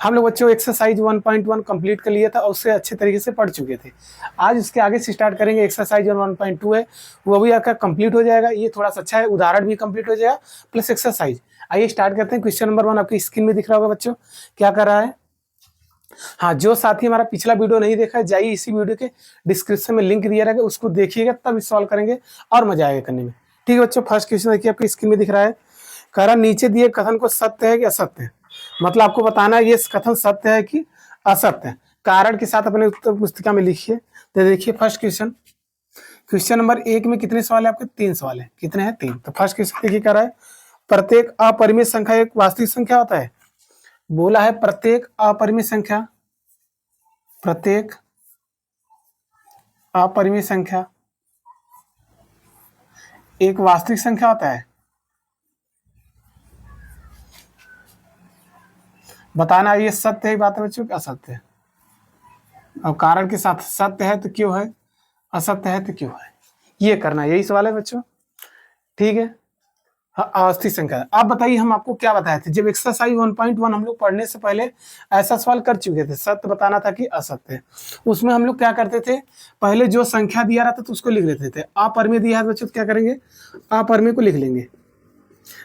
हम लोग बच्चों एक्सरसाइज 1.1 कंप्लीट कर लिया था और उससे अच्छे तरीके से पढ़ चुके थे। आज इसके आगे से स्टार्ट करेंगे। एक्सरसाइज 1.2 है, वो भी आपका कंप्लीट हो जाएगा। ये थोड़ा सा अच्छा है, उदाहरण भी कंप्लीट हो जाएगा प्लस एक्सरसाइज। आइए स्टार्ट करते हैं। क्वेश्चन नंबर 1 आपकी स्क्रीन में दिख रहा होगा बच्चों, क्या कर रहा है। हाँ, जो साथी हमारा पिछला वीडियो नहीं देखा है, जाइए इसी वीडियो के डिस्क्रिप्शन में लिंक दिया रहेगा, उसको देखिएगा, तब सॉल्व करेंगे और मजा आएगा करने में। ठीक है बच्चों, फर्स्ट क्वेश्चन देखिए आपकी स्क्रीन में दिख रहा है। कह रहा नीचे दिए कथन को सत्य है कि असत्य है। मतलब आपको बताना है ये कथन सत्य है कि असत्य है। कारण के साथ अपने उत्तर पुस्तिका में लिखिए। तो देखिए फर्स्ट क्वेश्चन, क्वेश्चन नंबर 1 में कितने सवाल है आपके? 3 सवाल है। कितने हैं? 3। तो फर्स्ट क्वेश्चन देखिए कह रहा है प्रत्येक अपरिमेय संख्या एक वास्तविक संख्या होता है। बोला है प्रत्येक अपरिमेय संख्या, प्रत्येक अपरिमेय संख्या एक वास्तविक संख्या होता है। बताना ये सत्य है बात है बच्चों कि असत्य है। और कारण के साथ सत्य है तो क्यों है, असत्य है तो क्यों है, ये करना, यही सवाल है बच्चों। ठीक है, हाँ, अवस्थित संख्या। आप बताइए हम आपको क्या बताए थे जब एक्सरसाइज 1.1 हम लोग पढ़ने से पहले ऐसा सवाल कर चुके थे, सत्य बताना था कि असत्य। उसमें हम लोग क्या करते थे, पहले जो संख्या दिया रहता तो उसको लिख लेते थे। अपरिमेय दिया है बच्चों तो क्या करेंगे, अपरिमेय को लिख लेंगे।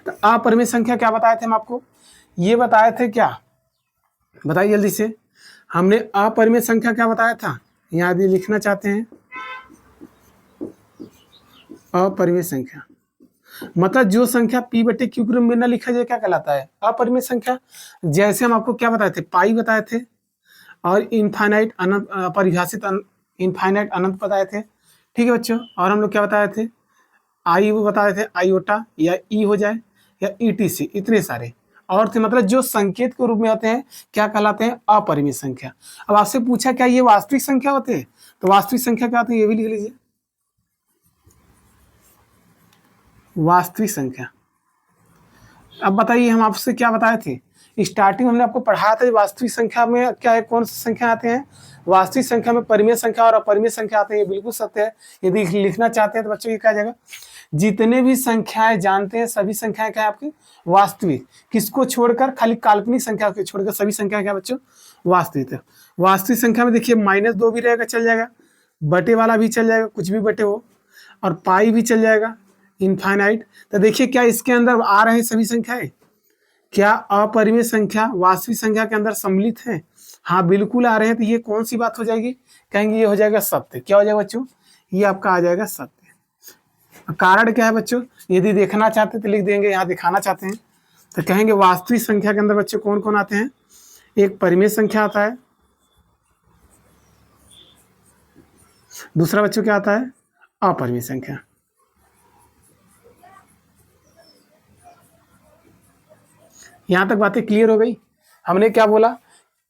तो अपरिमेय संख्या क्या बताए थे हम आपको, ये बताए थे क्या, बताइए जल्दी से। हमने अपरिमेय संख्या क्या बताया था, यहाँ यदि लिखना चाहते हैं अपरिमेय संख्या मतलब जो संख्या p बटे क्यू के रूप में न लिखा जाए क्या कहलाता है, अपरिमेय संख्या। जैसे हम आपको क्या बताए थे, पाई बताए थे और इनफाइनाइट अनंत, परिभाषित इनफाइनाइट अनंत बताए थे। ठीक है बच्चों, और हम लोग क्या बताए थे, आई वो बताए थे, आईओटा या ई हो जाए या ईटीसी, इतने सारे और थे। मतलब जो संकेत के रूप में होते हैं क्या कहलाते हैं, अपरिमेय संख्या। अब आपसे पूछा क्या ये वास्तविक संख्या होते हैं, तो वास्तविक संख्या क्या होती है ये भी लिख लीजिए, वास्तविक संख्या। अब बताइए हम आपसे क्या बताए थे, स्टार्टिंग हमने आपको पढ़ाया था वास्तविक संख्या में क्या है, कौन सी संख्या आते हैं, वास्तविक संख्या में परिमेय संख्या और अपरिमेय संख्या आते हैं। ये बिल्कुल सत्य है। यदि लिखना चाहते हैं तो बच्चों ये क्या जाएगा, जितने भी संख्याएं जानते हैं सभी संख्याएं क्या है आपकी वास्तविक, किसको छोड़कर, खाली काल्पनिक संख्या को छोड़कर सभी संख्या क्या बच्चों वास्तविक है। वास्तविक संख्या में देखिए -2 भी रहेगा चल जाएगा, बटे वाला भी चल जाएगा, कुछ भी बटे हो, और पाई भी चल जाएगा, इनफाइनाइट। तो देखिए क्या इसके अंदर आ रहे हैं सभी संख्याएं, क्या अपरिमेय संख्या वास्तविक संख्या के अंदर सम्मिलित है, हाँ बिल्कुल आ रहे हैं। तो ये कौन सी बात हो जाएगी, कहेंगे ये हो जाएगा सत्य। क्या हो जाएगा बच्चों, ये आपका आ जाएगा सत्य। कारण क्या है बच्चों, यदि देखना चाहते तो लिख देंगे, यहाँ दिखाना चाहते हैं तो कहेंगे वास्तविक संख्या के अंदर बच्चों कौन कौन आते हैं, एक परिमेय संख्या आता है, दूसरा बच्चों क्या आता है, अपरिमेय संख्या। यहां तक बातें क्लियर हो गई। हमने क्या बोला,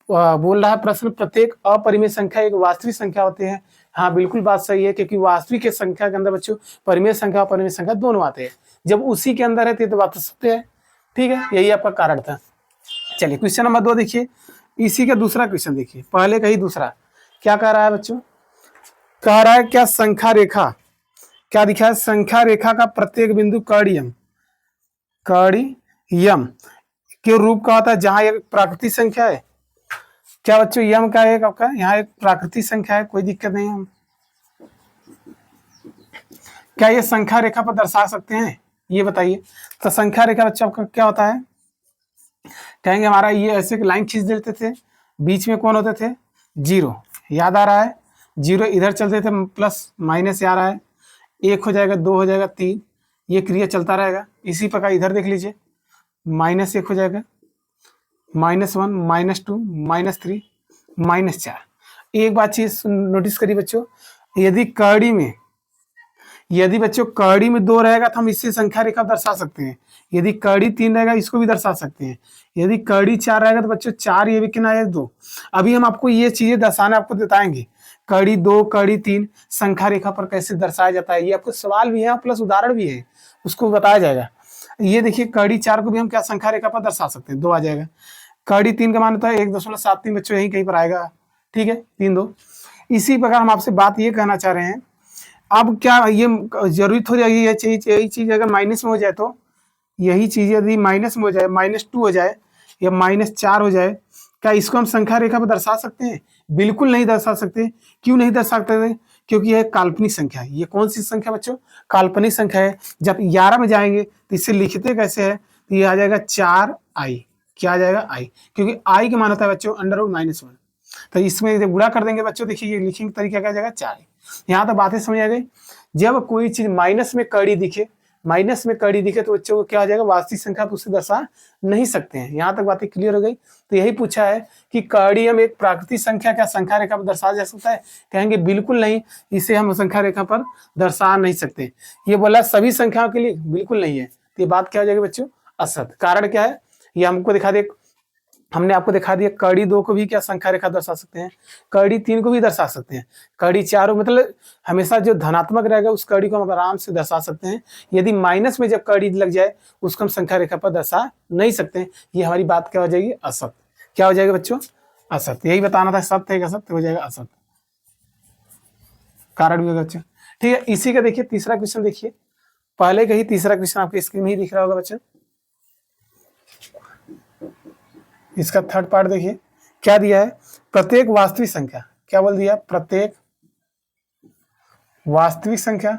बोल रहा है प्रश्न प्रत्येक अपरिमेय संख्या एक वास्तविक संख्या होती है। हाँ बिल्कुल बात सही है, क्योंकि वास्तविक संख्या के अंदर बच्चों परिमेय संख्या और अपरिमेय संख्या दोनों आते हैं। जब उसी के अंदर है तो बात सत्य है। ठीक है, यही आपका कारण था। चलिए क्वेश्चन नंबर 2 देखिए, इसी का दूसरा क्वेश्चन देखिए, पहले का ही दूसरा। क्या कह रहा है बच्चों, कह रहा है क्या संख्या रेखा, क्या दिखा है, संख्या रेखा का प्रत्येक बिंदु कर्णीय के रूप का होता है, जहां एक प्राकृतिक संख्या है। क्या बच्चों यम का एक आपका यहाँ एक प्राकृतिक संख्या है, कोई दिक्कत नहीं है। हम क्या ये संख्या रेखा पर दर्शा सकते हैं, ये बताइए। तो संख्या रेखा बच्चों आपका क्या होता है, कहेंगे हमारा ये ऐसे लाइन खींच देते थे, बीच में कौन होते थे, 0, याद आ रहा है, 0 इधर चलते थे, प्लस माइनस आ रहा है, 1 हो जाएगा, 2 हो जाएगा, 3, ये क्रिया चलता रहेगा। इसी प्रकार इधर देख लीजिए, -1 हो जाएगा, -1, -2, -3, -4। एक बात चीज नोटिस करिए बच्चों, यदि बच्चों कड़ी में 2 रहेगा तो हम इससे संख्या रेखा दर्शा सकते हैं। यदि कड़ी 3 रहेगा इसको भी दर्शा सकते हैं। यदि कड़ी 4 रहेगा तो बच्चों 4 ये भी किनारे 2। अभी हम आपको ये चीजें दर्शाना आपको बताएंगे, कड़ी 2 कड़ी 3 संख्या रेखा पर कैसे दर्शाया जाता है। ये आपको सवाल भी है प्लस उदाहरण भी है, उसको बताया जाएगा। ये देखिए कड़ी 4 को भी हम क्या संख्या रेखा पर दर्शा सकते हैं, 2 आ जाएगा। कड़ी 3 का मान होता है 1.73 बच्चों, यही कहीं पर आएगा। ठीक है, 3 2। इसी प्रकार हम आपसे बात ये कहना चाह रहे हैं, अब क्या ये जरूरत हो जाएगी, यही चीज अगर माइनस में हो जाए तो, यही चीज यदि माइनस में हो जाए, -2 हो जाए या -4 हो जाए क्या इसको हम संख्या रेखा पर दर्शा सकते हैं? बिल्कुल नहीं दर्शा सकते। क्यों नहीं दर्शा सकते? क्योंकि यह काल्पनिक संख्या है। ये कौन सी संख्या बच्चों? काल्पनिक संख्या है। जब 11 में जाएंगे तो इसे लिखते कैसे है? तो ये आ जाएगा 4i। क्या आ जाएगा? i, क्योंकि i का मान होता है बच्चों √-1। तो इसमें जब गुणा कर देंगे बच्चों, देखिए लिखने का तरीका क्या आ जाएगा? 4। यहाँ तो बातें समझ आ गई। जब कोई चीज माइनस में कड़ी दिखे, तो बच्चों को क्या हो जाएगा? वास्तविक संख्या को उससे दर्शा नहीं सकते हैं। यहाँ तक बातें क्लियर हो गई। तो यही पूछा है कि कड़ी हम एक प्राकृतिक संख्या क्या संख्या रेखा पर दर्शाया जा सकता है? कहेंगे बिल्कुल नहीं, इसे हम संख्या रेखा पर दर्शा नहीं सकते। ये बोला सभी संख्याओं के लिए बिल्कुल नहीं है। तो ये बात क्या हो जाएगी बच्चों? असत। कारण क्या है? ये हमको दिखा दे, हमने आपको दिखा दिया कड़ी 2 को भी क्या संख्या रेखा दर्शा सकते हैं, कड़ी 3 को भी दर्शा सकते हैं, कड़ी 4 मतलब हमेशा जो धनात्मक रहेगा उस कड़ी को हम आराम से दर्शा सकते हैं। यदि माइनस में जब कड़ी लग जाए उसको हम संख्या रेखा पर दर्शा नहीं सकते। ये हमारी बात क्या हो जाएगी? असत। क्या हो जाएगा बच्चों? असत। यही बताना था, सत्य है असत्य हो जाएगा असत। कारण भी होगा बच्चों। ठीक है, इसी का देखिए तीसरा क्वेश्चन देखिए। पहले का ही तीसरा क्वेश्चन आपके स्क्रीन में ही दिख रहा होगा बच्चों। इसका थर्ड पार्ट देखिए क्या दिया है? प्रत्येक वास्तविक संख्या, क्या बोल दिया? प्रत्येक वास्तविक संख्या,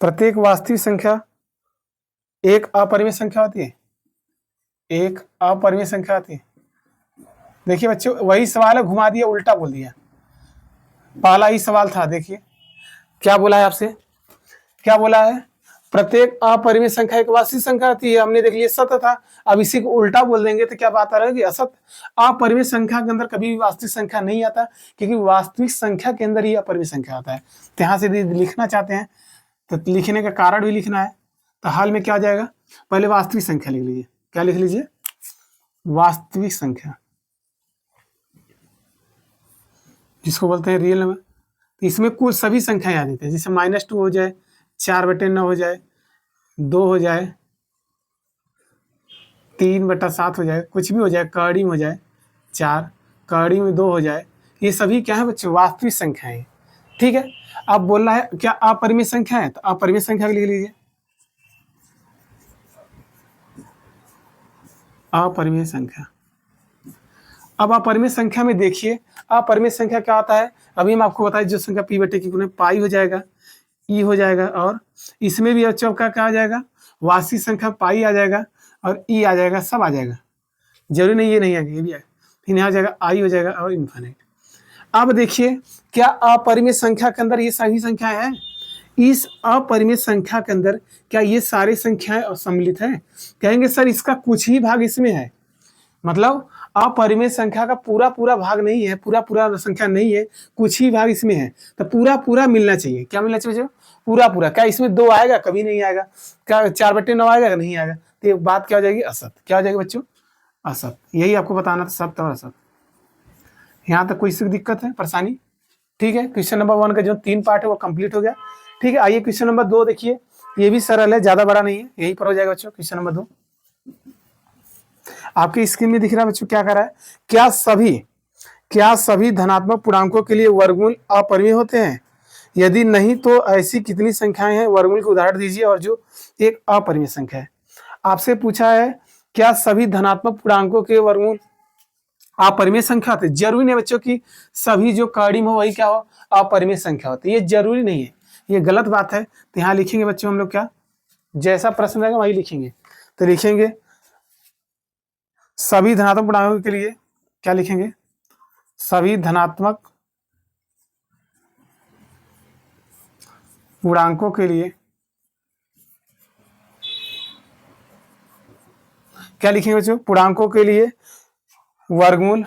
प्रत्येक वास्तविक संख्या एक अपरिमेय संख्या होती है। एक अपरिमेय संख्या होती है। देखिए बच्चों वही सवाल है, घुमा दिया, उल्टा बोल दिया। पहला ही सवाल था, देखिए क्या बोला है आपसे, क्या बोला है? प्रत्येक अपरिमेय संख्या एक वास्तविक संख्या होती है। हमने देख लिया सत्य था। अब इसी को उल्टा बोल देंगे तो क्या बात आ रही है? असत। अपरिमेय संख्या के अंदर कभी भी वास्तविक संख्या नहीं आता, क्योंकि वास्तविक संख्या के अंदर ही अपरिमेय संख्या आता है। तो यहाँ से लिखना चाहते हैं तो लिखने का कारण भी लिखना है। तो हाल में क्या आ जाएगा? पहले वास्तविक संख्या लिख लीजिए। क्या लिख लीजिए? वास्तविक संख्या, जिसको बोलते हैं रियल नंबर। तो इसमें कुल सभी संख्याएं आ जाती है, जैसे -2 हो जाए, 4/9 हो जाए, 2 हो जाए, 3/7 हो जाए, कुछ भी हो जाए, कड़ी में हो जाए 4, कड़ी में 2 हो जाए, ये सभी क्या है बच्चों? वास्तविक संख्याएं। ठीक है, अब बोल रहा है क्या अपरिमेय संख्या है? तो अपरिमेय संख्या लिख लीजिए। अपरिमेय संख्या। अब अपरिमेय संख्या में देखिए, अपरिमेय संख्या क्या आता है? अभी हम आपको बताए, जो संख्या p/q पाई हो जाएगा, ई हो जाएगा, और इसमें भी बच्चों का क्या आ जाएगा? वास्तविक संख्या पाई आ जाएगा और ई आ जाएगा, सब आ जाएगा। जरूरी नहीं ये नहीं आएगा, ये भी आएगा। फिर यहाँ जाएगा आई हो जाएगा और इन्फिनिट। अब देखिए क्या अपरिमेय संख्या के अंदर ये सभी संख्याएं हैं? इस अपरिमेय संख्या के अंदर क्या ये सारी संख्याएं सम्मिलित हैं? कहेंगे सर इसका कुछ ही भाग इसमें है। मतलब अपरिमेय संख्या का पूरा भाग नहीं है, पूरा संख्या नहीं है, कुछ ही भाग इसमें है। तो पूरा मिलना चाहिए। क्या मिलना चाहिए बच्चों? पूरा। क्या इसमें 2 आएगा? कभी नहीं आएगा। क्या 4/9 आएगा? नहीं आएगा। तो ये बात क्या हो जाएगी? असत। क्या हो जाएगी बच्चों? असत। यही आपको बताना था, सत्य और असत। यहाँ तक कोई सी दिक्कत है, परेशानी? ठीक है, क्वेश्चन नंबर 1 का जो 3 पार्ट है वो कंप्लीट हो गया। ठीक है, आइए क्वेश्चन नंबर 2 देखिए। ये भी सरल है, ज्यादा बड़ा नहीं है, यही पर हो जाएगा बच्चों। क्वेश्चन नंबर 2 आपके स्क्रीन में दिख रहा है बच्चों। क्या कर रहा है? क्या सभी धनात्मक पूर्णांकों के लिए वर्गमूल अपरिमेय होते हैं? यदि नहीं तो ऐसी कितनी संख्याएं हैं? वर्गमूल के उदाहरण दीजिए और जो एक अपरिमेय संख्या है। आपसे पूछा है क्या सभी धनात्मक पूर्णांकों के वर्गमूल अपरिमेय संख्या होते? जरूरी नहीं बच्चों कि सभी जो कड़ी में हो वही क्या हो? अपरिमेय संख्या होती है। ये जरूरी नहीं है, ये गलत बात है। तो यहाँ लिखेंगे बच्चों हम लोग क्या, जैसा प्रश्न रहेगा वही लिखेंगे। तो लिखेंगे सभी धनात्मक पूर्णांकों के लिए, क्या लिखेंगे? सभी धनात्मक पूर्णांकों के लिए क्या लिखेंगे बच्चों? पूर्णांकों के लिए वर्गमूल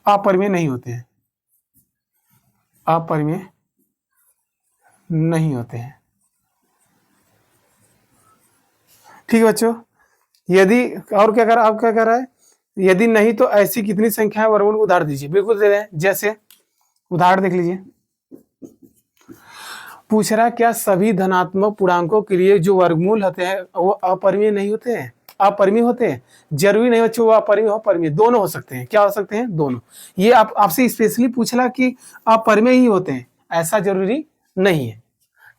अपरिमेय नहीं होते हैं। अपरिमेय नहीं होते हैं। ठीक है बच्चों, यदि और क्या कर, आप क्या कर रहा है? यदि नहीं तो ऐसी कितनी संख्या है? वर्गमूल उदाहरण दीजिए। बिल्कुल दे रहे हैं, जैसे उदाहरण देख लीजिए। पूछ रहा है क्या सभी धनात्मक पूर्णांकों के लिए जो वर्गमूल होते हैं वो अपरिमेय नहीं होते हैं? अपरिमेय होते हैं। जरूरी नहीं बच्चों वो अपरिमेय हो परिमेय, दोनों हो सकते हैं। क्या हो सकते हैं? दोनों। ये आपसे स्पेशली पूछ रहा कि अपरिमेय ही होते हैं, ऐसा जरूरी नहीं है।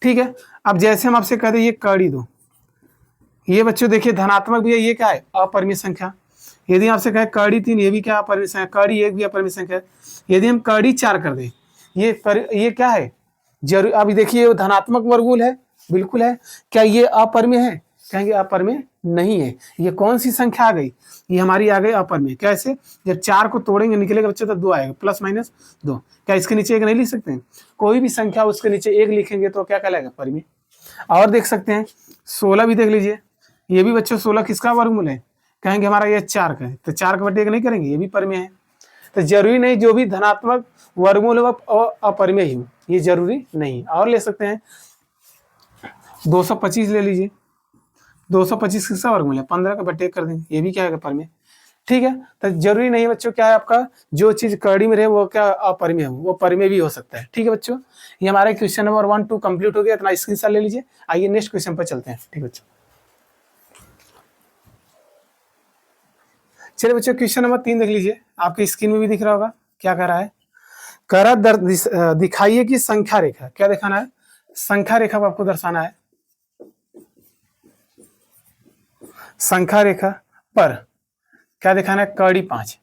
ठीक है, अब जैसे हम आपसे कह दें ये कड़ी दो, ये बच्चों देखिए धनात्मक भी है, ये क्या है अपरिमेय संख्या। यदि आपसे कहे कड़ी 3, ये भी क्या अपरिमेय संख्या, कड़ी 1 भी अपरिमेय संख्या है। यदि हम कड़ी 4 कर दें, ये क्या है जरूर। अभी देखिए धनात्मक वर्गमूल है, बिल्कुल है। क्या ये अपरिमेय है? कहेंगे अपरिमेय नहीं है। ये कौन सी संख्या आ गई? ये हमारी आ गई अपरिमेय। कैसे? जब 4 को तोड़ेंगे निकलेगा बच्चे तो 2 आएगा, प्लस माइनस 2। क्या इसके नीचे 1 नहीं लिख सकते हैं? कोई भी संख्या उसके नीचे 1 लिखेंगे तो क्या कहलाएगा? परिमेय। और देख सकते हैं 16 भी देख लीजिए, ये भी बच्चों 16 किसका वर्गमूल है? कहेंगे हमारा ये 4 का है, तो 4 का बटे 1 नहीं करेंगे, ये भी परिमेय है। तो जरूरी नहीं जो भी धनात्मक वर्गमूल हो अपरिमेय ही हो, ये जरूरी नहीं। और ले सकते हैं 225 ले लीजिए, 225 किसका वर्गमूल है? 15 का बटे 1 कर देंगे, ये भी क्या है? परिमेय। ठीक है, तो जरूरी नहीं बच्चों क्या है आपका जो चीज कड़ी में रहे वो क्या अपरिमेय हो, वो परिमेय भी हो सकता है। ठीक है बच्चों, ये हमारा क्वेश्चन नंबर 1 2 कंप्लीट हो गया। इतना स्क्रीनशॉट ले लीजिए। आइए नेक्स्ट क्वेश्चन पर चलते हैं। ठीक है बच्चों, चलिए बच्चों क्वेश्चन नंबर 3 देख लीजिए, आपकी स्क्रीन में भी दिख रहा होगा। क्या कह रहा है? कह रहा दिखाइए कि संख्या रेखा, क्या दिखाना है? संख्या रेखा को आपको दर्शाना है। संख्या रेखा पर क्या दिखाना है? कड़ी 5।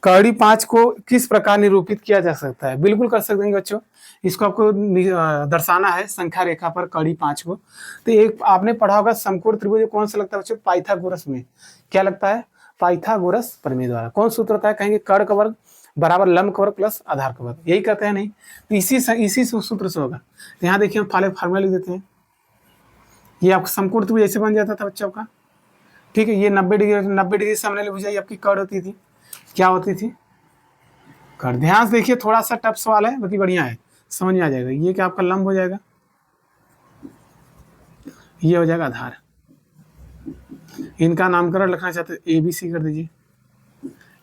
कड़ी 5 को किस प्रकार निरूपित किया जा सकता है? बिल्कुल कर सकते हैं बच्चों। इसको आपको दर्शाना है संख्या रेखा पर कड़ी 5 को। तो एक आपने पढ़ा होगा समकोण त्रिभुज कौन सा लगता है बच्चों? पाइथागोरस में। क्या लगता है? पाइथागोरस प्रमेय द्वारा। कौन सूत्र होता है? कहेंगे कर्ण का वर्ग बराबर लंब का वर्ग प्लस आधार का वर्ग। यही कहते हैं नहीं? तो इसी सूत्र से होगा। तो यहाँ देखिए हम फार्मूला लिख देते हैं। ये आपका समकोण त्रिभुज ऐसे बन जाता था बच्चों का। ठीक है, ये 90 डिग्री से हमने बुझाई आपकी कर्ण होती थी। क्या होती थी? कर्ण। ध्यान से देखिए, थोड़ा सा टफ सवाल है बाकी बढ़िया है, समझ में आ जाएगा। ये क्या आपका लंब हो जाएगा, ये हो जाएगा आधार। इनका नामकरण लिखना चाहते हैं ABC कर दीजिए।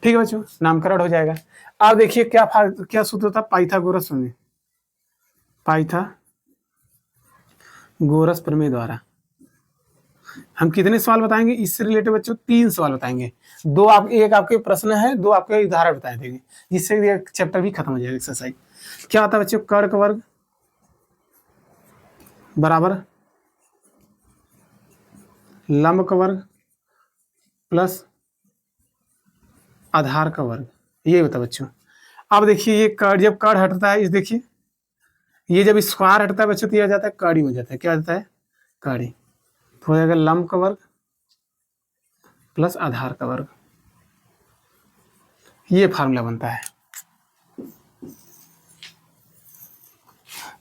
ठीक है बच्चों, नामकरण हो जाएगा। अब देखिए क्या सूत्र था? पाइथागोरस प्रमेय। पाइथागोरस प्रमेय द्वारा हम कितने सवाल बताएंगे इससे रिलेटेड बच्चों? 3 सवाल बताएंगे। एक आपके प्रश्न है, 2 आपके उदाहरण बताए देंगे, जिससे चैप्टर भी खत्म हो जाएगा एक्सरसाइज। क्या होता है बच्चों? कर्ण का वर्ग बराबर लंब का वर्ग प्लस आधार का वर्ग, ये होता है बच्चों। अब देखिए ये कर्ण, जब कर्ण हटता है, इस देखिए ये जब स्क्वायर हटता है बच्चों तो ये आ जाता है कड़ी हो जाता है। क्या आता है? कड़ी। तो हो जाएगा लंब का वर्ग प्लस आधार का वर्ग, ये फार्मूला बनता है।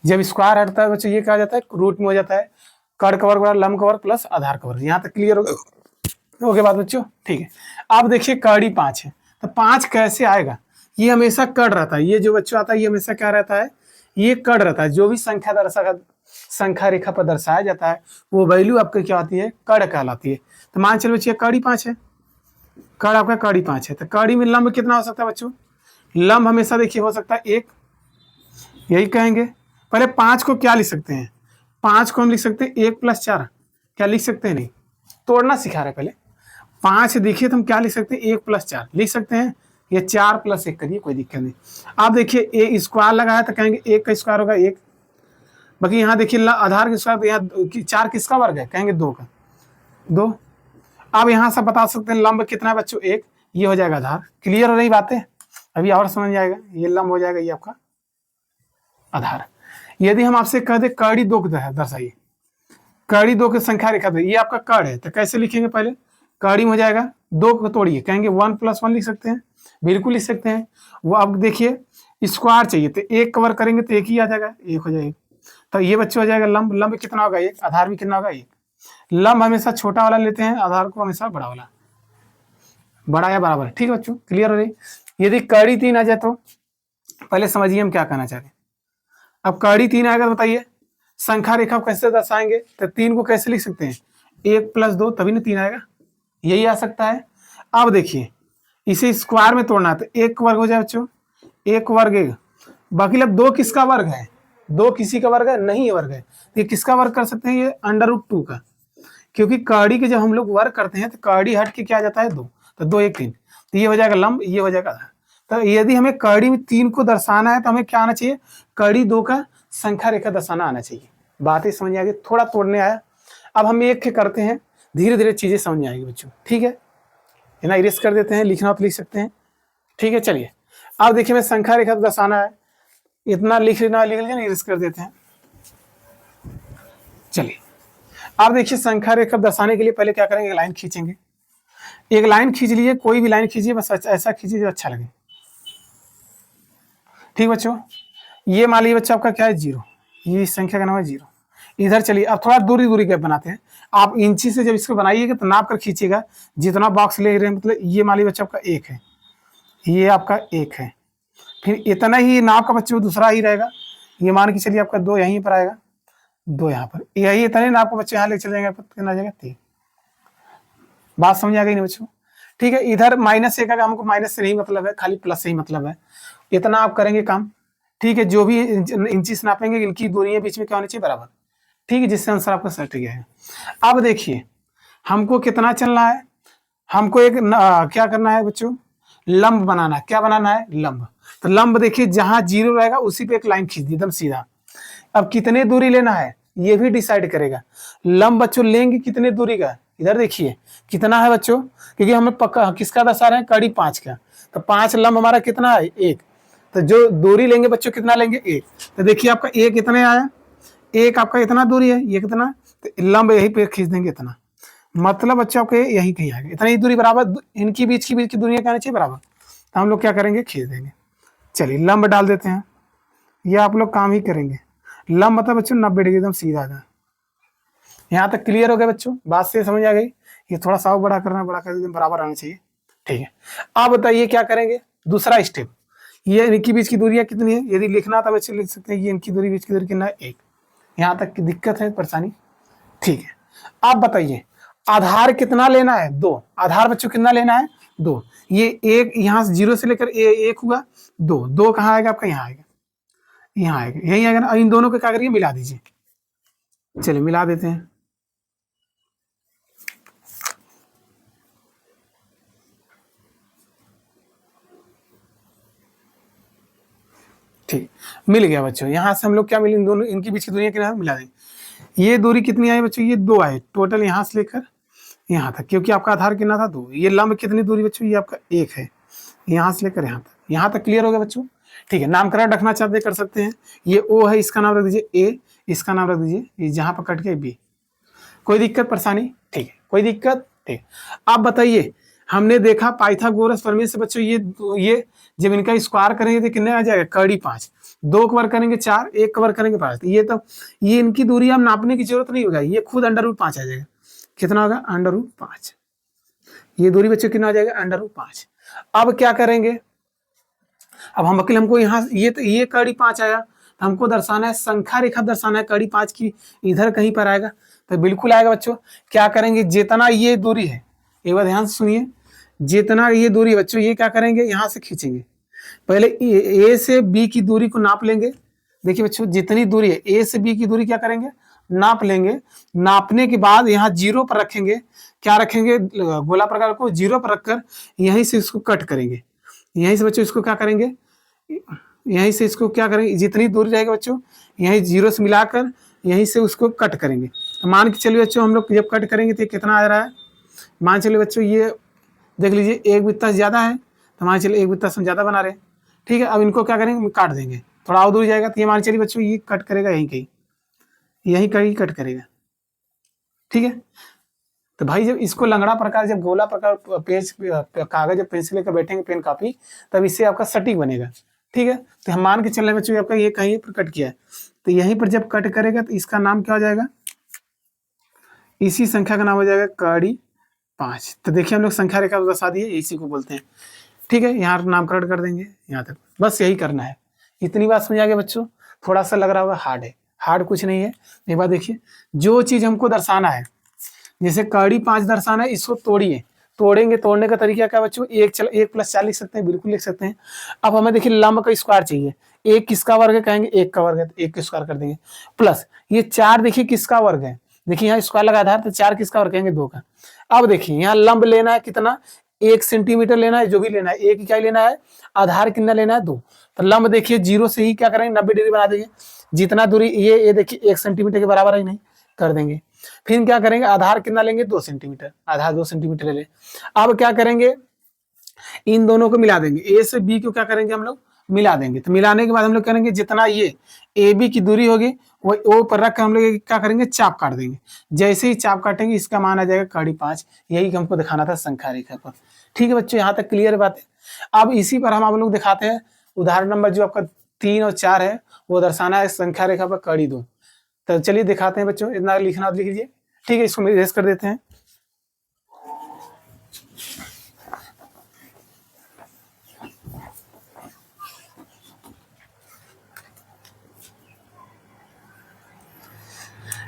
जब स्क्वायर हटता है बच्चों ये क्या आ जाता है? रूट में हो जाता है। कर्ण का वर्ग लंब का वर्ग प्लस आधार का वर्ग। यहाँ तक क्लियर हो गया बात बच्चों? ठीक है। अब देखिए कड़ी 5 है, तो 5 कैसे आएगा? ये हमेशा कर्ण रहता है। ये जो बच्चों आता है ये हमेशा क्या रहता है? ये कर्ण रहता है। जो भी संख्या रेखा पर दर्शाया जाता है वो वैल्यू आपकी क्या होती है? कर्ण कहलाती है। तो मान चलो बच्चे कड़ी 5 है, कर्ण आपका कड़ी 5 है, तो कड़ी में लंब कितना हो सकता है बच्चों? लंब हमेशा देखिए हो सकता है 1, यही कहेंगे। पहले 5 को क्या लिख सकते हैं? 5 को हम लिख सकते हैं 1 + 4। क्या लिख सकते हैं? नहीं, तोड़ना सिखा रहे पहले। 5 देखिए तो हम क्या लिख सकते हैं? 1 + 4 लिख सकते हैं। ये 4 + 1 करिए, कोई दिक्कत नहीं। आप देखिए ए स्क्वायर लगा है तो कहेंगे 1 का स्क्वायर होगा 1। बाकी यहाँ देखिए आधार के स्क्वायर, यहाँ 4 किसका वर्ग है? कहेंगे 2 का, 2। अब यहाँ से बता सकते हैं लंब कितना है बच्चों? 1। ये हो जाएगा आधार। क्लियर हो रही बातें? अभी और समझ जाएगा। ये लंब हो जाएगा, ये आपका आधार। यदि हम आपसे कह दे कड़ी 2 दर्शाइए, कड़ी 2 की संख्या रेखा दे, ये आपका कर्ण है, तो कैसे लिखेंगे? पहले कड़ी में हो जाएगा 2 को तोड़िए, कहेंगे 1 + 1 लिख सकते हैं, बिल्कुल लिख सकते हैं। वो अब देखिए स्क्वायर चाहिए तो 1 कवर करेंगे तो 1 ही आ जाएगा, 1 हो जाएगा। तो ये बच्चों हो जाएगा लंब। लंब कितना होगा? 1। आधार भी कितना होगा? 1। लंब हमेशा छोटा वाला लेते हैं, आधार को हमेशा बड़ा वाला, बड़ा या बराबर। ठीक है बच्चों, क्लियर हो रही? यदि कड़ी 3 आ जाए तो पहले समझिए हम क्या कहना चाहते हैं। अब कड़ी 3 आएगा तो बताइए संख्या रेखा को कैसे दर्शाएंगे? तो 3 को कैसे लिख सकते हैं? 1 + 2 तभी ना 3 आएगा, यही आ सकता है। अब देखिए इसे स्क्वायर में तोड़ना है तो 1 वर्ग हो जाए बच्चों, 1 वर्ग 1। बाकी अब 2 किसका वर्ग है? 2 किसी का वर्ग है? नहीं, ये वर्ग है। ये किसका वर्ग कर सकते हैं? ये √2 का, क्योंकि कड़ी के जब हम लोग वर्ग करते हैं तो कड़ी हट के क्या आ जाता है? 2। तो 2 1 3, तो ये हो जाएगा लंब, ये हो जाएगा आधार। तो यदि हमें कड़ी में 3 को दर्शाना है तो हमें क्या आना चाहिए? कड़ी 2 का संख्या रेखा दर्शाना आना चाहिए। बातें समझ आ गई, थोड़ा तोड़ने आया। अब हम एक करते हैं, धीरे धीरे चीजें समझ में आएगी बच्चों, ठीक है। ना इरेज कर देते हैं, लिखना तो लिख सकते हैं, ठीक है। चलिए अब देखिए, मैं संख्या रेखा दर्शाना है, इतना लिख लेना, लिख लीजिए, इरेज कर देते हैं। चलिए अब देखिए, संख्या रेखा दर्शाने के लिए पहले क्या करेंगे, एक लाइन खींचेंगे। एक लाइन खींच लीजिए, कोई भी लाइन खींचिए, बस ऐसा खींचिए जो अच्छा लगे, ठीक बच्चों। ये मान लीजिए बच्चा आपका क्या है, 0, ये संख्या का नाम है 0। इधर चलिए, अब थोड़ा दूरी दूरी गैप बनाते हैं। आप इंची से जब इसको बनाइएगा तो नाप कर खींचिएगा, जितना बॉक्स ले रहे हैं, मतलब ये मान लीजिए बच्चा आपका 1 है, ये आपका 1 है, फिर इतना ही नाप का बच्चों दूसरा ही रहेगा। ये मान के चलिए आपका 2 यहीं पर आएगा, 2 यहाँ पर, यही इतने नाप का बच्चे यहाँ ले चले जाएंगे, कितना आ जाएगा 3। बात समझ आ गई नहीं बच्चों, ठीक है। इधर -1 का हमको माइनस से नहीं मतलब है, खाली प्लस से ही मतलब है। इतना आप करेंगे काम, ठीक है। जो भी इंचिस नापेंगे, इनकी दूरियां बीच में क्या होनी चाहिए, बराबर, ठीक है, जिससे आंसर आपका सही गया है। अब देखिए, हमको कितना चलना है, हमको एक क्या करना है बच्चों, लंब बनाना है। क्या बनाना है, लंब। तो लंब देखिए, जहां 0 रहेगा उसी पे एक लाइन खींच दी एकदम सीधा। अब कितने दूरी लेना है ये भी डिसाइड करेगा। लंब बच्चों लेंगे कितने दूरी का, इधर देखिए कितना है बच्चों, क्योंकि हमें पक्का किसका दर्शा रहे हैं, कड़ी 5 का। तो 5 लंब हमारा कितना है, 1। तो जो दूरी लेंगे बच्चों कितना लेंगे, 1। तो देखिए आपका 1 कितने आया, 1 आपका इतना दूरी है, ये कितना, तो लंब यही पे खींच देंगे इतना। मतलब बच्चों आपके यही कहीं आएगा, इतना ही दूरी बराबर, इनकी बीच की दूरियां क्या चाहिए, बराबर। तो हम लोग क्या करेंगे, खींच देंगे। चलिए लंब डाल देते हैं, ये आप लोग काम ही करेंगे। लंब मतलब बच्चों 90 डिग्री, एकदम सीधा था। यहाँ तक क्लियर हो गया बच्चों, बात से समझ आ गई। ये थोड़ा सा बड़ा करना, बड़ा कर एकदम बराबर आना चाहिए, ठीक है। अब बताइए क्या करेंगे, दूसरा स्टेप, ये इनकी बीच की दूरियां कितनी है, यदि लिखना था बच्चे लिख सकते हैं, ये इनकी दूरी बीच की दूरी कितना है, 1। यहाँ तक की दिक्कत है, परेशानी, ठीक है। अब बताइए आधार कितना लेना है, 2। आधार बच्चों कितना लेना है, 2। ये 1 यहाँ से 0 से लेकर 1 हुआ, 2 कहाँ आएगा आपका, यहाँ आएगा, यहाँ आएगा, यही आएगा ना। इन दोनों को क्या करिए, मिला दीजिए। चलिए मिला देते हैं, ठीक, मिल गया बच्चों। यहाँ से हम लोग क्या मिली, इन दोनों, इनकी बीच की दूरी कितना मिला देंगे। ये दूरी कितनी आई बच्चों, ये 2 आए टोटल, यहाँ से लेकर यहाँ तक, क्योंकि आपका आधार कितना था, 2। ये लंब कितनी दूरी बच्चों, ये आपका 1 है, यहाँ से लेकर यहाँ तक। यहाँ तक क्लियर हो गया बच्चों, ठीक है। नामकरण रखना चाहते कर सकते हैं, ये O है, इसका नाम रख दीजिए A, इसका नाम रख दीजिए, ये जहाँ पर कट के B। कोई दिक्कत परेशानी, ठीक है, कोई दिक्कत, ठीक। अब बताइए, हमने देखा पाइथागोरस प्रमेय से बच्चों, ये जब इनका स्क्वायर करेंगे तो कितने आ जाएगा, कड़ी 5। 2 कवर करेंगे 4, 1 कवर करेंगे 5। तो ये इनकी दूरी हम नापने की जरूरत नहीं होगा, ये खुद √5 आ जाएगा। कितना होगा, √5। ये दूरी बच्चों कितना आ जाएगा, √5। अब क्या करेंगे, अब हमको यहाँ ये कड़ी 5 आया, तो हमको दर्शाना है, संख्या रेखा दर्शाना है, कड़ी 5 की इधर कहीं पर आएगा, तो बिल्कुल आएगा बच्चों। क्या करेंगे, जितना ये दूरी है, एक बार ध्यान से सुनिए, जितना ये दूरी बच्चों, ये क्या करेंगे, यहाँ से खींचेंगे। पहले A से B की दूरी को नाप लेंगे। देखिए बच्चों, जितनी दूरी है A से B की दूरी क्या करेंगे, नाप लेंगे। नापने के बाद यहाँ 0 पर रखेंगे, क्या रखेंगे, गोला प्रकार को 0 पर रखकर यहीं से इसको कट करेंगे। यहीं से बच्चों इसको क्या करेंगे, यहीं से इसको क्या करेंगे, जितनी दूरी रहेगी बच्चों, यहीं 0 से मिलाकर यहीं से उसको कट करेंगे। तो मान के चलिए बच्चों, हम लोग जब कट करेंगे तो कितना आ रहा है, मान चलिए बच्चों, ये देख लीजिए 1 बित्ता ज़्यादा है, तो मान चलिए 1 बित्ता से ज़्यादा बना रहे, ठीक है। अब इनको क्या करेंगे, काट देंगे, थोड़ा और दूर जाएगा, तो ये मान चलिए बच्चों, ये कट करेगा यहीं कहीं, यहीं कहीं कट करेगा, ठीक है। तो भाई जब इसको लंगड़ा प्रकार, जब गोला प्रकार पेज कागज जब पेंसिल लेकर बैठेंगे, पेन कॉपी, तब इससे आपका सटीक बनेगा, ठीक है। तो हम मान के चल रहे बच्चों, आपका ये कहीं पर कट किया है, तो यहीं पर जब कट करेगा तो इसका नाम क्या हो जाएगा, इसी संख्या का नाम हो जाएगा कड़ी 5। तो देखिए हम लोग संख्या रेखा दर्शा दिए, इसी को बोलते हैं, ठीक है। यहाँ नामकरण कर देंगे, यहाँ तक बस यही करना है। इतनी बात समझ आ गया बच्चों, थोड़ा सा लग रहा होगा हार्ड है, हार्ड कुछ नहीं है। एक बार देखिए, जो चीज हमको दर्शाना है, जैसे कड़ी 5 दर्शाना है, इसको तोड़िए, तोड़ेंगे, तोड़ने का तरीका क्या बच्चों, 1 + 4 लिख सकते हैं, बिल्कुल लिख सकते हैं। अब हमें देखिए लंब का स्क्वायर चाहिए, 1 किसका वर्ग है, कहेंगे 1 का वर्ग है, तो 1 का स्क्वायर कर देंगे, प्लस ये 4 देखिए किसका वर्ग है, देखिए यहाँ स्क्वायर लगा आधार, तो 4 किसका वर्ग, कहेंगे 2 का। अब देखिए यहाँ लंब लेना है कितना, 1 सेंटीमीटर लेना है, जो भी लेना है, एक ही क्या लेना है, आधार कितना लेना है 2। तो लंब देखिए 0 से ही क्या करेंगे 90 डिग्री बना देंगे, जितना दूरी ये देखिए 1 सेंटीमीटर के बराबर है नहीं, कर देंगे। फिर क्या करेंगे, आधार कितना लेंगे 2 सेंटीमीटर, आधार 2 सेंटीमीटर ले लें। अब क्या करेंगे, इन दोनों को मिला देंगे, ए से बी को क्या करेंगे हम लोग मिला देंगे। तो मिलाने के बाद हम लोग करेंगे जितना ये ए बी की दूरी होगी वो ओ पर रख कर हम लोग क्या करेंगे, चाप काट देंगे। जैसे ही चाप काटेंगे इसका मान आ जाएगा कड़ी 5। यही हमको दिखाना था संख्या रेखा पर। ठीक है बच्चों, यहाँ तक क्लियर बात है। अब इसी पर हम आप लोग दिखाते हैं उदाहरण नंबर जो आपका 3 और 4 है, वो दर्शाना है संख्या रेखा पर कड़ी 2। तो चलिए दिखाते हैं बच्चों, इतना लिखना लिख लीजिए। ठीक है, इसको इरेज कर देते हैं।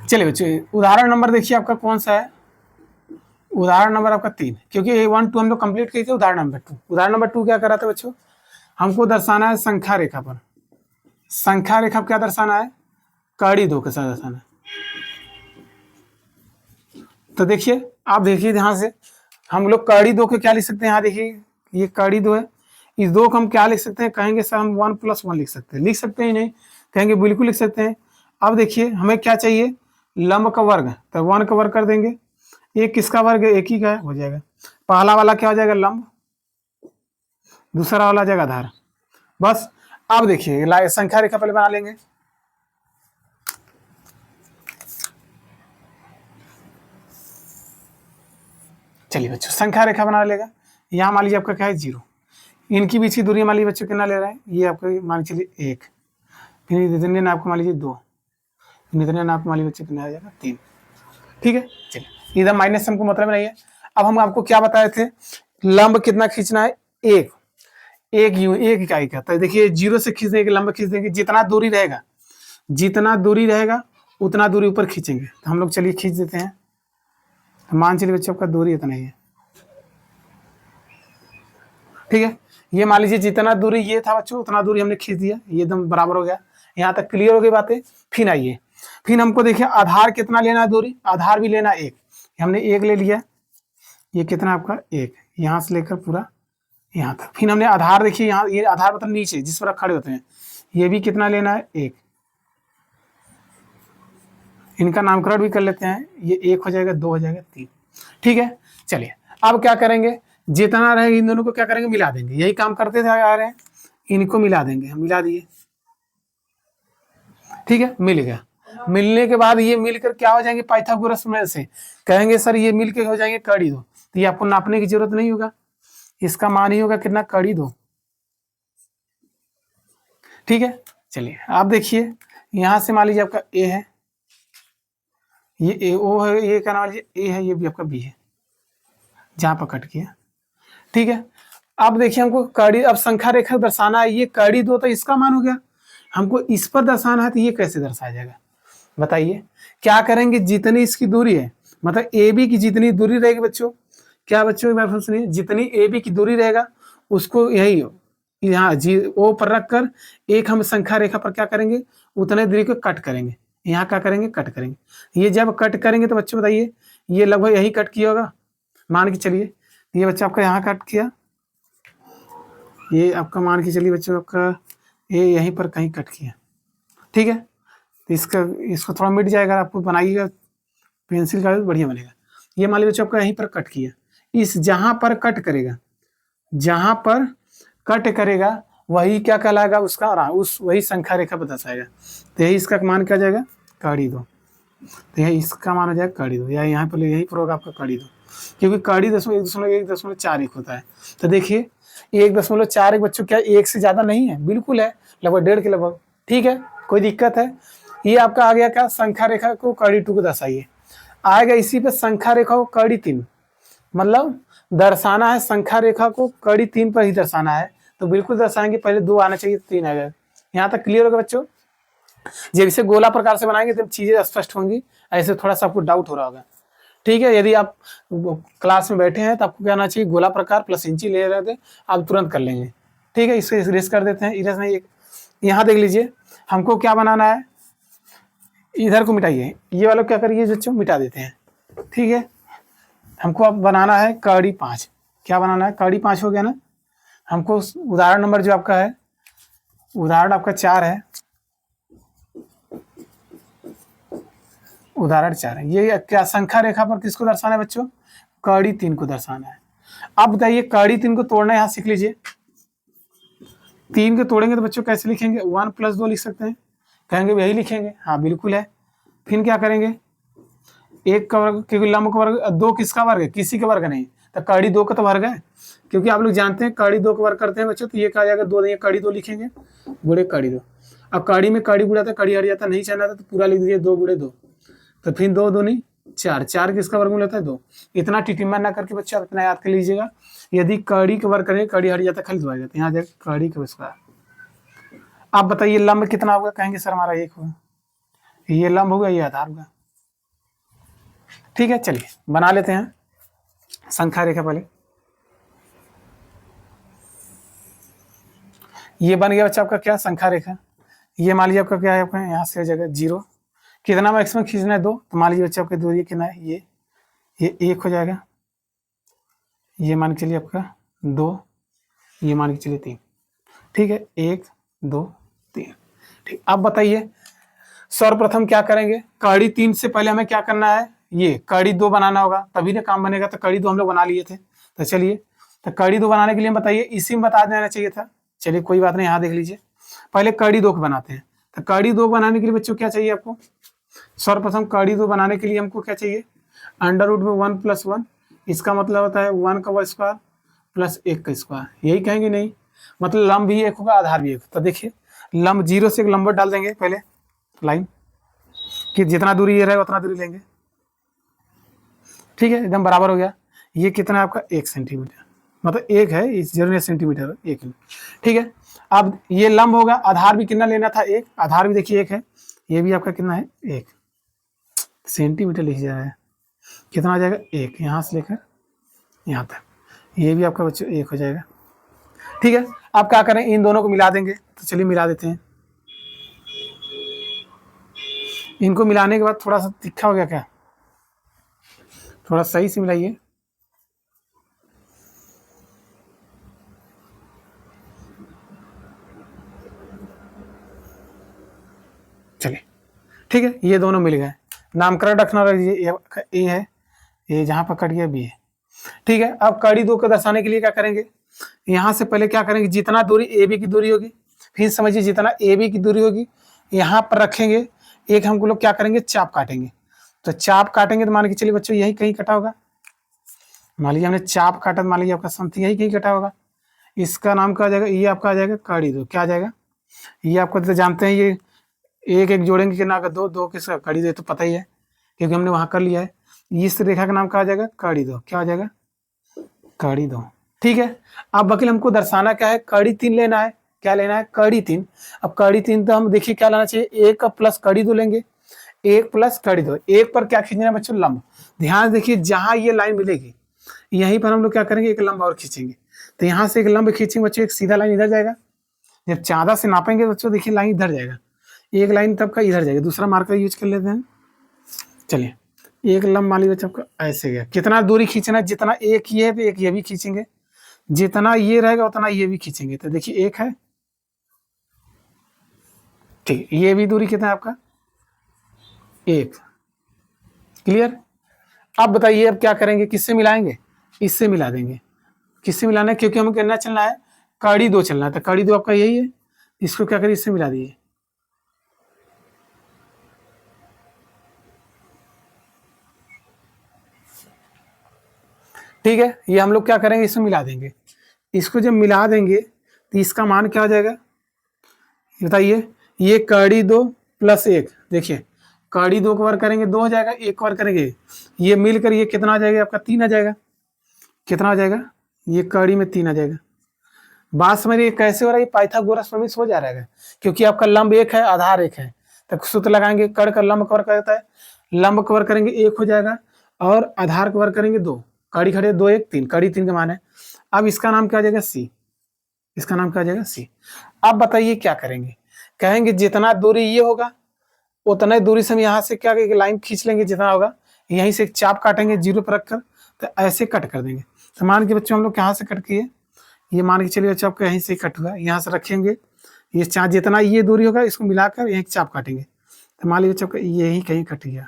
चलिए बच्चों, उदाहरण नंबर देखिए आपका कौन सा है, उदाहरण नंबर आपका 3, क्योंकि 1 2 हम लोग कंप्लीट किए थे। उदाहरण नंबर 2, उदाहरण नंबर 2 क्या कर रहा था बच्चों, हमको दर्शाना है संख्या रेखा पर, संख्या रेखा क्या दर्शाना है, कड़ी 2 के साथ दर्शाना है। तो देखिए, आप देखिए ध्यान से, हम लोग कड़ी 2 के क्या लिख सकते हैं, यहाँ देखिए ये कड़ी 2 है, इस 2 को हम क्या लिख सकते हैं, कहेंगे सर हम 1 + 1 लिख सकते हैं, लिख सकते हैं नहीं, कहेंगे बिल्कुल लिख सकते हैं। अब देखिए हमें क्या चाहिए, लंब का वर्ग, तो 1 का वर्ग कर देंगे, एक किसका वर्ग है, एक ही का है, हो जाएगा। पहला वाला क्या हो जाएगा लंब, दूसरा वाला आ जाएगा आधार। बस अब देखिए संख्या रेखा पहले बना लेंगे। चलिए बच्चों, संख्या रेखा बना लेगा। यहाँ मान लीजिए आपका क्या है 0, इनकी बीच की दूरी मान लीजिए बच्चों कितना ले रहा है, ये आपका मान चलिए 1, फिर इतने नाप को मान लीजिए 2, इतने नाप को मान लीजिए बच्चों कितना आ जाएगा 3। ठीक है, चलिए इधर माइनस हमको मतलब नहीं है। अब हम आपको क्या बताए थे, लंब कितना खींचना है, एक इकाई का। तो देखिए 0 से खींच देंगे, लंब खींच देंगे, जितना दूरी रहेगा उतना दूरी ऊपर खींचेंगे। तो हम लोग चलिए खींच देते हैं। तो मान चलिए बच्चों आपका दूरी इतना ही है। ठीक है, ये मान लीजिए जितना दूरी ये था बच्चों उतना दूरी हमने खींच दिया, ये एकदम बराबर हो गया। यहाँ तक क्लियर हो गई बातें। फिर आइए, फिर हमको देखिए आधार कितना लेना है दूरी, आधार भी लेना 1, हमने 1 ले लिया, ये कितना आपका 1, यहाँ से लेकर पूरा यहाँ तक। फिर हमने आधार देखिए, यहाँ ये आधार मतलब नीचे जिस पर खड़े होते हैं, ये भी कितना लेना है 1, इनका नामकरण भी कर लेते हैं, ये 1 हो जाएगा, 2 हो जाएगा, 3। ठीक है, चलिए अब क्या करेंगे, जितना रहेगा इन दोनों को क्या करेंगे, मिला देंगे। यही काम करते थे आ रहे हैं, इनको मिला देंगे, हम मिला दिए। ठीक है, मिल गया। मिलने के बाद ये मिलकर क्या हो जाएंगे, पाइथागोरस में से कहेंगे सर ये मिलके हो जाएंगे कड़ी 2। तो ये आपको नापने की जरूरत नहीं होगा, इसका मान ही होगा कितना, कड़ी 2। ठीक है, चलिए आप देखिए, यहां से मान लीजिए आपका ए है, ये ए ओ है, ये क्या मान लीजिए ए है, ये भी आपका बी है, जहां पर कट किया। ठीक है, अब देखिए हमको कड़ी, अब संख्या रेखा दर्शाना है, ये कड़ी 2 तो इसका मान हो गया, हमको इस पर दर्शाना है, तो ये कैसे दर्शाया जाएगा बताइए। क्या करेंगे, जितनी इसकी दूरी है, मतलब ए बी की जितनी दूरी रहेगी बच्चों, क्या बच्चों एक बार सुनिए, जितनी ए बी की दूरी रहेगा उसको यही यहाँ जी ओ पर रख कर एक हम संख्या रेखा पर क्या करेंगे, उतने दूरी को कट करेंगे। यहाँ क्या करेंगे, कट करेंगे। ये जब कट करेंगे तो बच्चों बताइए, ये लगभग यही कट किया होगा, मान के चलिए ये बच्चा आपका यहाँ कट किया, ये आपका मान के चलिए बच्चों आपका ये यहीं पर कहीं कट किया। ठीक है, तो इसको थोड़ा मिट जाएगा, आपको बनाइएगा पेंसिल का बढ़िया बनेगा। ये मान लीजिए बच्चों आपका यहीं पर कट किया, इस जहां पर कट करेगा, जहां पर कट करेगा वही क्या कहलाएगा, उसका उस वही संख्या रेखा पर दर्शाएगा। तो यही इसका मान क्या जाएगा, कड़ी 2। तो यही इसका मान हो जाएगा कड़ी 2, या यहाँ पर यही पर होगा आपका कड़ी 2, क्योंकि कड़ी 1.41 होता है। तो देखिए 1.41 बच्चों क्या 1 से ज्यादा नहीं है, बिल्कुल है, लगभग 1.5 के लगभग। ठीक है, कोई दिक्कत है। ये आपका आ गया क्या, संख्या रेखा को कड़ी 2 को दर्शाइए। आएगा इसी पे संख्या रेखा को कड़ी 3, मतलब दर्शाना है संख्या रेखा को कड़ी 3 पर ही दर्शाना है, तो बिल्कुल दर्शाएंगे, पहले 2 आना चाहिए, 3 आएगा। यहाँ तक क्लियर होगा बच्चों। जब इसे गोला प्रकार से बनाएंगे तब चीजें स्पष्ट होंगी, ऐसे थोड़ा सा आपको डाउट हो रहा होगा। ठीक है, यदि आप क्लास में बैठे हैं तो आपको क्या आना चाहिए, गोला प्रकार प्लस इंची ले रहे थे, आप तुरंत कर लेंगे। ठीक है, इसे इरेज कर देते हैं, इरेज नहीं, यहाँ देख लीजिए हमको क्या बनाना है, इधर को मिटाइए, ये वालों क्या करिए बच्चों, मिटा देते हैं। ठीक है, हमको अब बनाना है कड़ी 5। क्या बनाना है, कड़ी 5 हो गया ना। हमको उदाहरण नंबर जो आपका है, उदाहरण आपका 4 है, उदाहरण 4 है। ये क्या संख्या रेखा पर किसको दर्शाना है बच्चों, कड़ी 3 को दर्शाना है। अब बताइए कड़ी 3 को तोड़ना यहाँ सीख लीजिए। 3 को तोड़ेंगे तो बच्चों कैसे लिखेंगे, 1 + 2 लिख सकते हैं, कहेंगे यही लिखेंगे, हाँ बिल्कुल है। फिर क्या करेंगे, 1 का वर्ग, क्योंकि लंब का वर्ग 2 किसका वर्ग है, किसी का वर्ग नहीं, तो कड़ी 2 का तो वर्ग है, क्योंकि आप लोग जानते हैं कड़ी 2 का वर्ग करते हैं बच्चों, तो ये कहा जाएगा 2 नहीं, कड़ी 2 लिखेंगे, गुणे कड़ी 2। अब कड़ी में कड़ी गुड़ाता है, कड़ी हट जाता, नहीं चाहना था तो पूरा लिख दीजिए 2 × 2, तो फिर 2 दूनी 4, 4 किसका वर्गमूल होता है 2। इतना टिटिम्मा ना करके बच्चा अपना याद कर लीजिएगा। यदि कड़ी का वर्ग करें, कड़ी हट जाता खाली 2 आ जाता है, यहाँ जाएगा कड़ी का स्क्वायर। आप बताइए लंब कितना होगा, कहेंगे सर हमारा 1 होगा, ये लंब होगा, ये आधार होगा। ठीक है, चलिए बना लेते हैं संख्या रेखा। पहले ये बन गया बच्चा आपका क्या, संख्या रेखा। ये मान लीजिए आपका क्या है, आपका यहाँ से हो जाएगा 0, कितना मैक्सिमम खींचना है 2, तो मान लीजिए बच्चा आपका दूरी कितना है, ये 1 हो जाएगा, ये मान के चलिए आपका 2, ये मान के चलिए 3। ठीक है, 1 2 3। ठीक, अब बताइए सर्वप्रथम क्या करेंगे, कड़ी 3 से पहले हमें क्या करना है, ये कड़ी 2 बनाना होगा, तभी ना काम बनेगा। तो कड़ी 2 हम लोग बना लिए थे, तो चलिए, तो कड़ी 2 बनाने के लिए बताइए, इसी में बता देना चाहिए था, चलिए कोई बात नहीं, यहाँ देख लीजिए। पहले कड़ी 2 को बनाते हैं। तो कड़ी 2 बनाने के लिए बच्चों क्या चाहिए आपको, सर्वप्रथम कड़ी 2 बनाने के लिए हमको क्या चाहिए, अंडर रूट में 1 + 1, इसका मतलब होता है 1 का स्क्वायर प्लस 1 का स्क्वायर, यही कहेंगे नहीं, मतलब लंब भी 1 होगा, आधार भी 1। तो देखिए लंब 0 से एक लंबर डाल देंगे पहले लाइन, कि जितना दूरी ये रहेगा उतना दूरी लेंगे। ठीक है, एकदम बराबर हो गया। ये कितना है आपका 1 सेंटीमीटर, मतलब 1 है, इस जरूर सेंटीमीटर 1 है। ठीक है, अब ये लंब होगा, आधार भी कितना लेना था 1, आधार भी देखिए 1 है, ये भी आपका कितना है 1 सेंटीमीटर लिख जा रहा है, कितना आ जाएगा 1, यहाँ से लेकर यहाँ तक, ये भी आपका बच्चों 1 हो जाएगा। ठीक है, आप क्या करें, इन दोनों को मिला देंगे, तो चलिए मिला देते हैं। इनको मिलाने के बाद थोड़ा सा तिखा हो गया क्या, थोड़ा सही से मिलाइए। चलिए ठीक है, ये दोनों मिल गए, नामकरण रखना रखिए, ए है, ये जहाँ पर कट गया बी है। ठीक है, अब कड़ी 2 को दर्शाने के लिए क्या करेंगे, यहाँ से पहले क्या करेंगे, जितना दूरी ए बी की दूरी होगी, फिर समझिए जितना ए बी की दूरी होगी यहाँ पर रखेंगे, एक हमको लोग क्या करेंगे, चाप काटेंगे। तो चाप काटेंगे तो मान के चलिए बच्चों यही कहीं कटा होगा, मान लीजिए हमने चाप काटा, मान लीजिए आपका समथिंग यही कहीं कटा होगा, इसका नाम क्या आ जाएगा, ये आपका आ जाएगा कड़ी 2। क्या आ जाएगा, ये आपको तो जानते हैं, ये एक एक जोड़ेंगे कितना का 2, 2 किसका कड़ी 2, तो पता ही है क्योंकि हमने वहाँ कर लिया है। इस रेखा का नाम क्या आ जाएगा, कड़ी 2। क्या आ जाएगा, कड़ी 2। ठीक है, अब वकील हमको दर्शाना क्या है, कड़ी 3 लेना है, क्या लेना है, कड़ी 3। अब कड़ी 3 तो हम देखिए क्या लाना चाहिए, 1 + कड़ी 2 लेंगे, 1 + कड़ी 2। 1 पर क्या खींचना है बच्चों, लंब। ध्यान देखिए जहां ये लाइन मिलेगी यहीं पर हम लोग क्या करेंगे, एक लंब और खींचेंगे। तो यहाँ से एक लंब खींचेंगे बच्चों, एक सीधा लाइन इधर जाएगा, जब 14 से नापेंगे बच्चों देखिए लाइन इधर जाएगा, एक लाइन तब का इधर जाएगा, दूसरा मार्कर यूज कर लेते हैं। चलिए एक लंब मान लीजिए आपका ऐसे गया, कितना दूरी खींचना है, जितना एक ये है तो एक ये भी खींचेंगे, जितना ये रहेगा उतना ये भी खींचेंगे। तो देखिए 1 है, ठीक, ये भी दूरी कितना है आपका 1। क्लियर। अब बताइए अब क्या करेंगे, किससे मिलाएंगे, इससे मिला देंगे। किससे मिलाना है, क्योंकि हमें कितना चलना है, कड़ी 2 चलना है, तो कड़ी 2 आपका यही है, इसको क्या करिए, इससे मिला दीजिए। ठीक है, ये हम लोग क्या करेंगे, इसमें मिला देंगे। इसको जब मिला देंगे तो इसका मान क्या हो जाएगा, बताइए, ये कड़ी 2 + 1, देखिए कड़ी 2 को वर्ग करेंगे 2 हो जाएगा, 1 वर्ग करेंगे, ये मिलकर ये कितना आ जाएगा आपका 3 आ जाएगा। कितना आ जाएगा, ये कड़ी में 3 आ जाएगा। बात समझ रही है कैसे हो रहा है, पाइथागोरस प्रमेय हो जा रहा है, क्योंकि आपका लंब 1 है, आधार 1 है, तो सूत्र लगाएंगे, कड़ का लंब कवर करता है, लंब कवर करेंगे 1 हो जाएगा, और आधार कवर करेंगे 2, कड़ी खड़े 2 1 3, कड़ी 3 का मान है। अब इसका नाम क्या आ जाएगा, सी, इसका नाम क्या आ जाएगा, सी। अब बताइए क्या करेंगे, कहेंगे जितना दूरी ये होगा उतना दूरी से हम यहाँ से क्या लाइन खींच लेंगे, जितना होगा यहीं से एक चाप काटेंगे 0 पर रखकर, तो ऐसे कट कर देंगे। तो मान के बच्चों हम लोग कहाँ से कट किए, ये मान के चलिए बच्चों आपका यहीं से कट हुआ, यहाँ से रखेंगे, ये चार जितना ये दूरी होगा इसको मिलाकर यहीं चाप काटेंगे। तो मान लीजिए बच्चों का यही कहीं कट गया,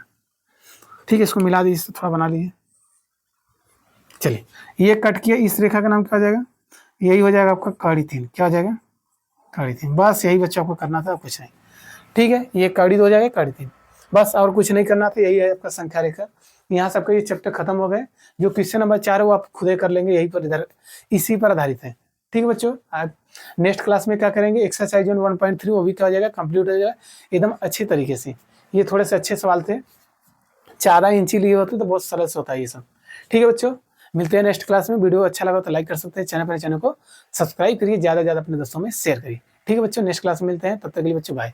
ठीक है, इसको मिला दीजिए, इससे थोड़ा बना लीजिए। चलिए ये कट किया, इस रेखा का नाम क्या हो जाएगा, यही हो जाएगा आपका कड़ी 3। क्या हो जाएगा, कड़ी 3। बस यही बच्चों आपको करना था, कुछ नहीं। ठीक है, ये कड़ी 2 हो जाएगा, कड़ी 3, बस और कुछ नहीं करना था। यही है आपका संख्या रेखा। यहाँ से आपका ये चैप्टर खत्म हो गए। जो क्वेश्चन नंबर 4 है वो आप खुद ही कर लेंगे, यही पर इधर इसी पर आधारित है। ठीक है बच्चों, आप नेक्स्ट क्लास में क्या करेंगे, एक्सरसाइज 1.3 वो भी क्या हो जाएगा, कंप्लीट हो जाएगा एकदम अच्छे तरीके से। ये थोड़े से अच्छे सवाल थे, 4 इंची लिए होते तो बहुत सरल से होता है ये सब। ठीक है बच्चों, मिलते हैं नेक्स्ट क्लास में। वीडियो अच्छा लगा तो लाइक कर सकते हैं, चैनल को सब्सक्राइब करिए, ज़्यादा से ज़्यादा अपने दोस्तों में शेयर करिए। ठीक है बच्चों, नेक्स्ट क्लास में मिलते हैं, तब तक के लिए बच्चों बाय।